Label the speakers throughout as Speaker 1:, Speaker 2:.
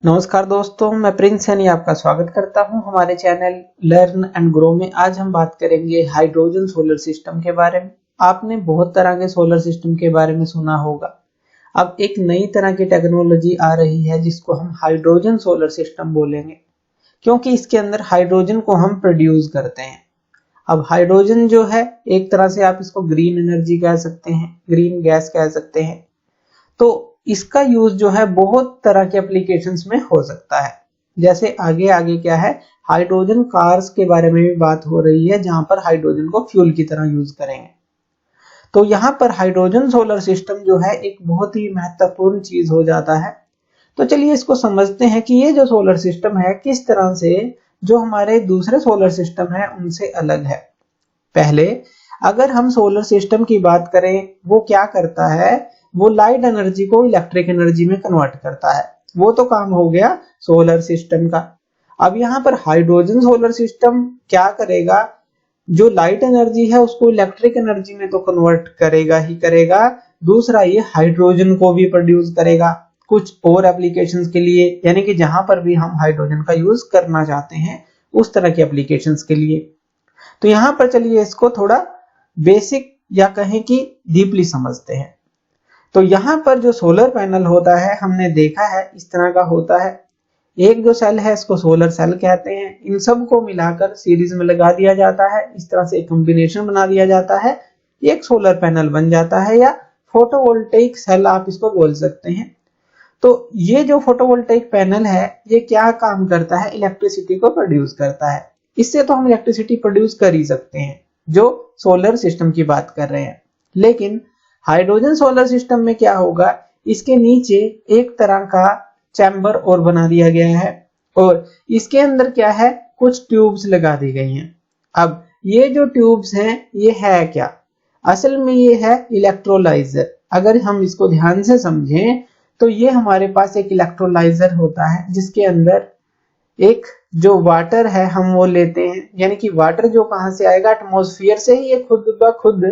Speaker 1: नमस्कार दोस्तों, मैं प्रिंस सैनी आपका स्वागत करता हूं हमारे चैनल लर्न एंड ग्रो में। आज हम बात करेंगे हाइड्रोजन सोलर सिस्टम के बारे में। आपने बहुत तरह के सोलर सिस्टम के बारे में सुना होगा। अब एक नई तरह की टेक्नोलॉजी आ रही है जिसको हम हाइड्रोजन सोलर सिस्टम बोलेंगे, क्योंकि इसके अंदर हाइड्रोजन को हम प्रोड्यूस करते हैं। अब हाइड्रोजन जो है, एक तरह से आप इसको ग्रीन एनर्जी कह सकते हैं, ग्रीन गैस कह सकते हैं। तो इसका यूज जो है बहुत तरह के एप्लीकेशंस में हो सकता है। जैसे आगे आगे क्या है, हाइड्रोजन कार्स के बारे में भी बात हो रही है, जहां पर हाइड्रोजन को फ्यूल की तरह यूज करेंगे। तो यहाँ पर हाइड्रोजन सोलर सिस्टम जो है एक बहुत ही महत्वपूर्ण चीज हो जाता है। तो चलिए इसको समझते हैं कि ये जो सोलर सिस्टम है किस तरह से जो हमारे दूसरे सोलर सिस्टम है उनसे अलग है। पहले अगर हम सोलर सिस्टम की बात करें, वो क्या करता है, वो लाइट एनर्जी को इलेक्ट्रिक एनर्जी में कन्वर्ट करता है। वो तो काम हो गया सोलर सिस्टम का। अब यहाँ पर हाइड्रोजन सोलर सिस्टम क्या करेगा, जो लाइट एनर्जी है उसको इलेक्ट्रिक एनर्जी में तो कन्वर्ट करेगा ही करेगा, दूसरा ये हाइड्रोजन को भी प्रोड्यूस करेगा कुछ और एप्लीकेशंस के लिए, यानी कि जहां पर भी हम हाइड्रोजन का यूज करना चाहते हैं उस तरह के एप्लीकेशंस के लिए। तो यहाँ पर चलिए इसको थोड़ा बेसिक या कहें कि डीपली समझते हैं। तो यहाँ पर जो सोलर पैनल होता है हमने देखा है इस तरह का होता है। एक जो सेल है इसको सोलर सेल कहते हैं। इन सब को मिलाकर सीरीज में लगा दिया जाता है, इस तरह से एक कॉम्बिनेशन बना दिया जाता है, एक सोलर पैनल बन जाता है, या फोटोवोल्टेइक सेल आप इसको बोल सकते हैं। तो ये जो फोटोवोल्टेइक पैनल है ये क्या काम करता है, इलेक्ट्रिसिटी को प्रोड्यूस करता है। इससे तो हम इलेक्ट्रिसिटी प्रोड्यूस कर ही सकते हैं जो सोलर सिस्टम की बात कर रहे हैं। लेकिन हाइड्रोजन सोलर सिस्टम में क्या होगा, इसके नीचे एक तरह का चैम्बर और बना दिया गया है और इसके अंदर क्या है, कुछ ट्यूब्स लगा दी गई हैं। अब ये जो ट्यूब्स हैं ये है क्या, असल में ये है इलेक्ट्रोलाइजर। अगर हम इसको ध्यान से समझें तो ये हमारे पास एक इलेक्ट्रोलाइजर होता है जिसके अंदर एक जो वाटर है हम वो लेते हैं, यानी कि वाटर जो कहां से आएगा, एटमॉस्फेयर से ही ये खुद ब खुद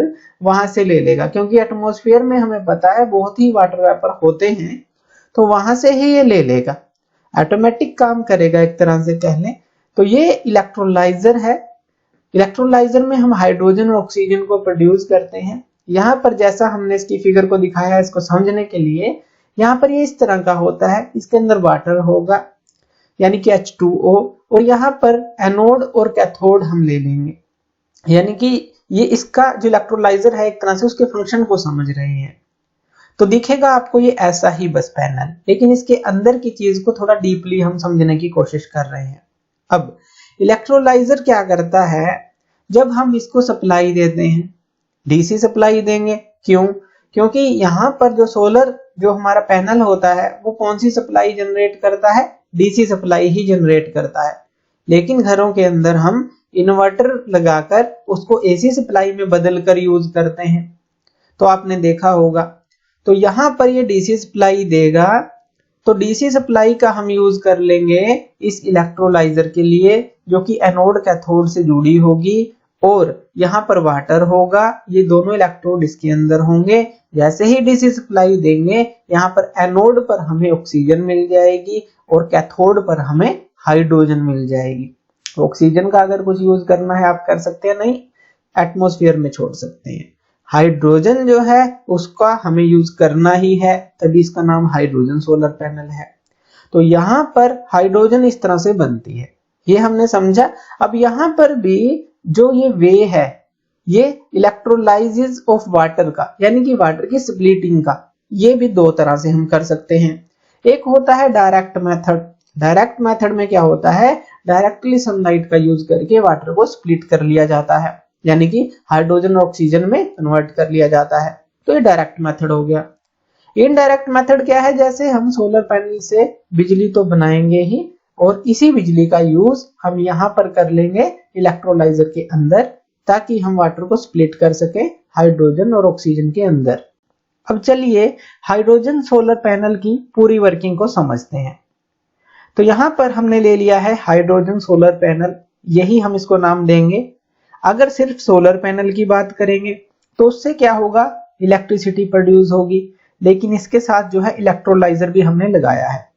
Speaker 1: वहां से ले लेगा, क्योंकि एटमॉस्फेयर में हमें पता है बहुत ही वाटर वेपर होते हैं, तो वहां से ही ये ले लेगा, ऑटोमेटिक काम करेगा एक तरह से कह लें। तो ये इलेक्ट्रोलाइजर है। इलेक्ट्रोलाइजर में हम हाइड्रोजन और ऑक्सीजन को प्रोड्यूस करते हैं। यहाँ पर जैसा हमने इसकी फिगर को दिखाया है इसको समझने के लिए, यहाँ पर ये इस तरह का होता है, इसके अंदर वाटर होगा यानी कि H2O, और यहाँ पर एनोड और कैथोड हम ले लेंगे, यानी कि ये इसका जो इलेक्ट्रोलाइजर है एक तरह से उसके फंक्शन को समझ रहे हैं। तो दिखेगा आपको ये ऐसा ही बस पैनल, लेकिन इसके अंदर की चीज को थोड़ा डीपली हम समझने की कोशिश कर रहे हैं। अब इलेक्ट्रोलाइजर क्या करता है, जब हम इसको सप्लाई देते हैं, डीसी सप्लाई देंगे, क्यों, क्योंकि यहाँ पर जो सोलर जो हमारा पैनल होता है वो कौन सी सप्लाई जनरेट करता है, डीसी सप्लाई ही जनरेट करता है। लेकिन घरों के अंदर हम इन्वर्टर लगाकर उसको एसी सप्लाई में बदल कर यूज करते हैं, तो आपने देखा होगा। तो यहाँ पर ये डीसी सप्लाई देगा, तो डीसी सप्लाई का हम यूज कर लेंगे इस इलेक्ट्रोलाइजर के लिए, जो कि एनोड कैथोड से जुड़ी होगी, और यहाँ पर वाटर होगा, ये दोनों इलेक्ट्रोड इसके अंदर होंगे। जैसे ही डीसी सप्लाई देंगे यहाँ पर एनोड पर हमें ऑक्सीजन मिल जाएगी और कैथोड पर हमें हाइड्रोजन मिल जाएगी। तो ऑक्सीजन का अगर कुछ यूज करना है आप कर सकते हैं, नहीं एटमॉस्फेयर में छोड़ सकते हैं। हाइड्रोजन जो है उसका हमें यूज करना ही है, तभी इसका नाम हाइड्रोजन सोलर पैनल है। तो यहाँ पर हाइड्रोजन इस तरह से बनती है, ये हमने समझा। अब यहाँ पर भी जो ये वे है, ये इलेक्ट्रोलाइसिस ऑफ वाटर का, यानी कि वाटर की स्प्लिटिंग का, ये भी दो तरह से हम कर सकते हैं। एक होता है डायरेक्ट मेथड। डायरेक्ट मेथड में क्या होता है, डायरेक्टली सनलाइट का यूज करके वाटर को स्प्लिट कर लिया जाता है, यानी कि हाइड्रोजन और ऑक्सीजन में कन्वर्ट कर लिया जाता है। तो ये डायरेक्ट मेथड हो गया। इनडायरेक्ट मेथड क्या है, जैसे हम सोलर पैनल से बिजली तो बनाएंगे ही, और इसी बिजली का यूज हम यहाँ पर कर लेंगे इलेक्ट्रोलाइजर के अंदर, ताकि हम वाटर को स्प्लिट कर सके हाइड्रोजन और ऑक्सीजन के अंदर। अब चलिए हाइड्रोजन सोलर पैनल की पूरी वर्किंग को समझते हैं। तो यहाँ पर हमने ले लिया है हाइड्रोजन सोलर पैनल, यही हम इसको नाम देंगे। अगर सिर्फ सोलर पैनल की बात करेंगे तो उससे क्या होगा, इलेक्ट्रिसिटी प्रोड्यूस होगी, लेकिन इसके साथ जो है इलेक्ट्रोलाइजर भी हमने लगाया है।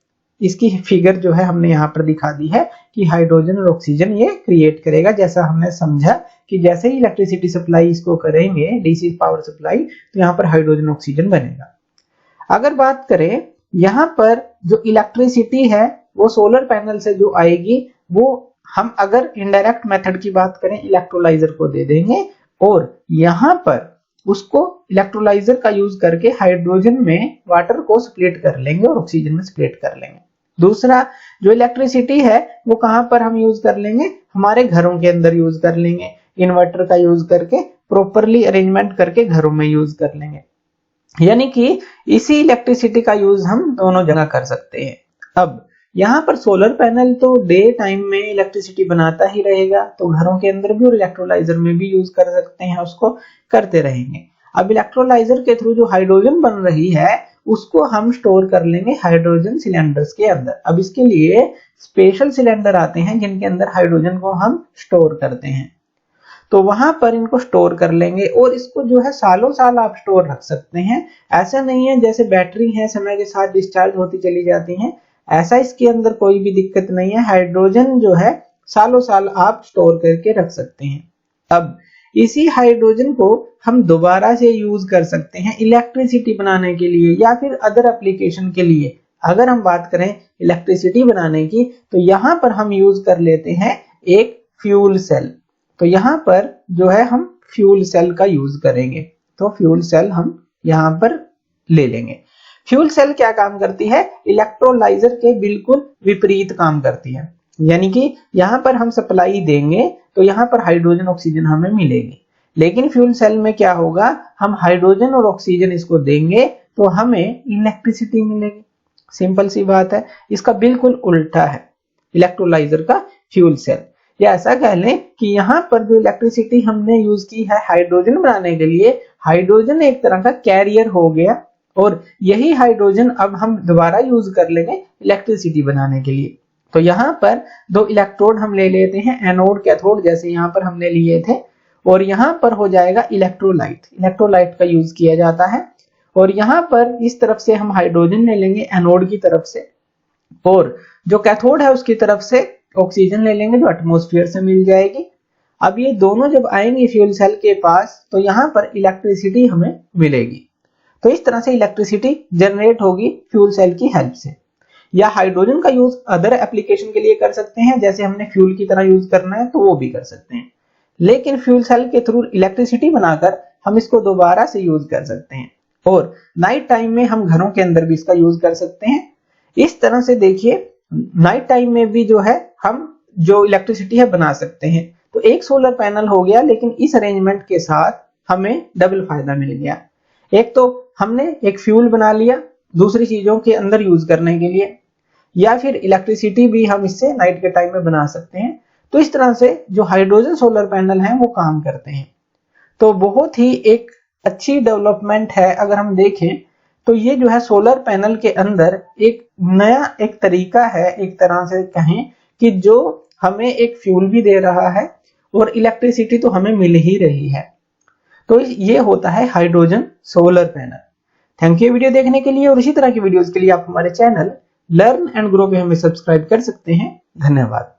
Speaker 1: इसकी फिगर जो है हमने यहाँ पर दिखा दी है कि हाइड्रोजन और ऑक्सीजन ये क्रिएट करेगा। जैसा हमने समझा कि जैसे ही इलेक्ट्रिसिटी सप्लाई इसको करेंगे डीसी पावर सप्लाई, तो यहाँ पर हाइड्रोजन ऑक्सीजन बनेगा। अगर बात करें यहाँ पर जो इलेक्ट्रिसिटी है वो सोलर पैनल से जो आएगी, वो हम अगर इनडायरेक्ट मेथड की बात करें इलेक्ट्रोलाइजर को दे देंगे और यहाँ पर उसको इलेक्ट्रोलाइजर का यूज करके हाइड्रोजन में वाटर को स्प्लिट कर लेंगे और ऑक्सीजन में स्प्लिट कर लेंगे। दूसरा जो इलेक्ट्रिसिटी है वो कहां पर हम यूज कर लेंगे, हमारे घरों के अंदर यूज कर लेंगे, इन्वर्टर का यूज करके प्रॉपरली अरेंजमेंट करके घरों में यूज कर लेंगे। यानी कि इसी इलेक्ट्रिसिटी का यूज हम दोनों जगह कर सकते हैं। अब यहाँ पर सोलर पैनल तो डे टाइम में इलेक्ट्रिसिटी बनाता ही रहेगा, तो घरों के अंदर भी और इलेक्ट्रोलाइजर में भी यूज कर सकते हैं, उसको करते रहेंगे। अब इलेक्ट्रोलाइजर के थ्रू जो हाइड्रोजन बन रही है उसको हम स्टोर कर लेंगे हाइड्रोजन सिलेंडर्स के अंदर। अब इसके लिए स्पेशल सिलेंडर आते हैं जिनके अंदर हाइड्रोजन को हम स्टोर करते हैं, तो वहां पर इनको स्टोर कर लेंगे और इसको जो है सालों साल आप स्टोर रख सकते हैं। ऐसा नहीं है जैसे बैटरी है समय के साथ डिस्चार्ज होती चली जाती हैं, ऐसा इसके अंदर कोई भी दिक्कत नहीं है। हाइड्रोजन जो है सालों साल आप स्टोर करके रख सकते हैं। अब इसी हाइड्रोजन को हम दोबारा से यूज कर सकते हैं इलेक्ट्रिसिटी बनाने के लिए या फिर अदर एप्लीकेशन के लिए। अगर हम बात करें इलेक्ट्रिसिटी बनाने की, तो यहाँ पर हम यूज कर लेते हैं एक फ्यूल सेल। तो यहाँ पर जो है हम फ्यूल सेल का यूज करेंगे, तो फ्यूल सेल हम यहाँ पर ले लेंगे। फ्यूल सेल क्या काम करती है, इलेक्ट्रोलाइजर के बिल्कुल विपरीत काम करती है। यानी कि यहाँ पर हम सप्लाई देंगे तो यहाँ पर हाइड्रोजन ऑक्सीजन हमें मिलेगी, लेकिन फ्यूल सेल में क्या होगा, हम हाइड्रोजन और ऑक्सीजन इसको देंगे तो हमें इलेक्ट्रिसिटी मिलेगी। सिंपल सी बात है, इसका बिल्कुल उल्टा है इलेक्ट्रोलाइजर का फ्यूल सेल। या ऐसा कह लें कि यहाँ पर जो इलेक्ट्रिसिटी हमने यूज की है हाइड्रोजन बनाने के लिए, हाइड्रोजन एक तरह का कैरियर हो गया और यही हाइड्रोजन अब हम दोबारा यूज कर लेंगे इलेक्ट्रिसिटी बनाने के लिए। तो यहाँ पर दो इलेक्ट्रोड हम ले लेते हैं, एनोड कैथोड जैसे यहाँ पर हमने लिए थे, और यहाँ पर हो जाएगा इलेक्ट्रोलाइट। इलेक्ट्रोलाइट का यूज किया जाता है और यहाँ पर इस तरफ से हम हाइड्रोजन ले लेंगे एनोड की तरफ से, और जो कैथोड है उसकी तरफ से ऑक्सीजन ले लेंगे जो एटमॉस्फेयर से मिल जाएगी। अब ये दोनों जब आएंगे फ्यूल सेल के पास तो यहाँ पर इलेक्ट्रिसिटी हमें मिलेगी। तो इस तरह से इलेक्ट्रिसिटी जनरेट होगी फ्यूल सेल की हेल्प से। या हाइड्रोजन का यूज अदर एप्लीकेशन के लिए कर सकते हैं, जैसे हमने फ्यूल की तरह यूज करना है तो वो भी कर सकते हैं, लेकिन फ्यूल सेल के थ्रू इलेक्ट्रिसिटी बनाकर हम इसको दोबारा से यूज कर सकते हैं। और नाइट टाइम में हम घरों के अंदर भी इसका यूज कर सकते हैं। इस तरह से देखिए नाइट टाइम में भी जो है हम जो इलेक्ट्रिसिटी है बना सकते हैं। तो एक सोलर पैनल हो गया, लेकिन इस अरेंजमेंट के साथ हमें डबल फायदा मिल गया। एक तो हमने एक फ्यूल बना लिया दूसरी चीजों के अंदर यूज करने के लिए, या फिर इलेक्ट्रिसिटी भी हम इससे नाइट के टाइम में बना सकते हैं। तो इस तरह से जो हाइड्रोजन सोलर पैनल हैं वो काम करते हैं। तो बहुत ही एक अच्छी डेवलपमेंट है। अगर हम देखें तो ये जो है सोलर पैनल के अंदर एक नया एक तरीका है, एक तरह से कहें कि जो हमें एक फ्यूल भी दे रहा है और इलेक्ट्रिसिटी तो हमें मिल ही रही है। तो ये होता है hydrogen solar panel. Thank you video देखने के लिए, और इसी तरह की वीडियोस के लिए आप हमारे चैनल लर्न एंड ग्रो पे हमें सब्सक्राइब कर सकते हैं। धन्यवाद।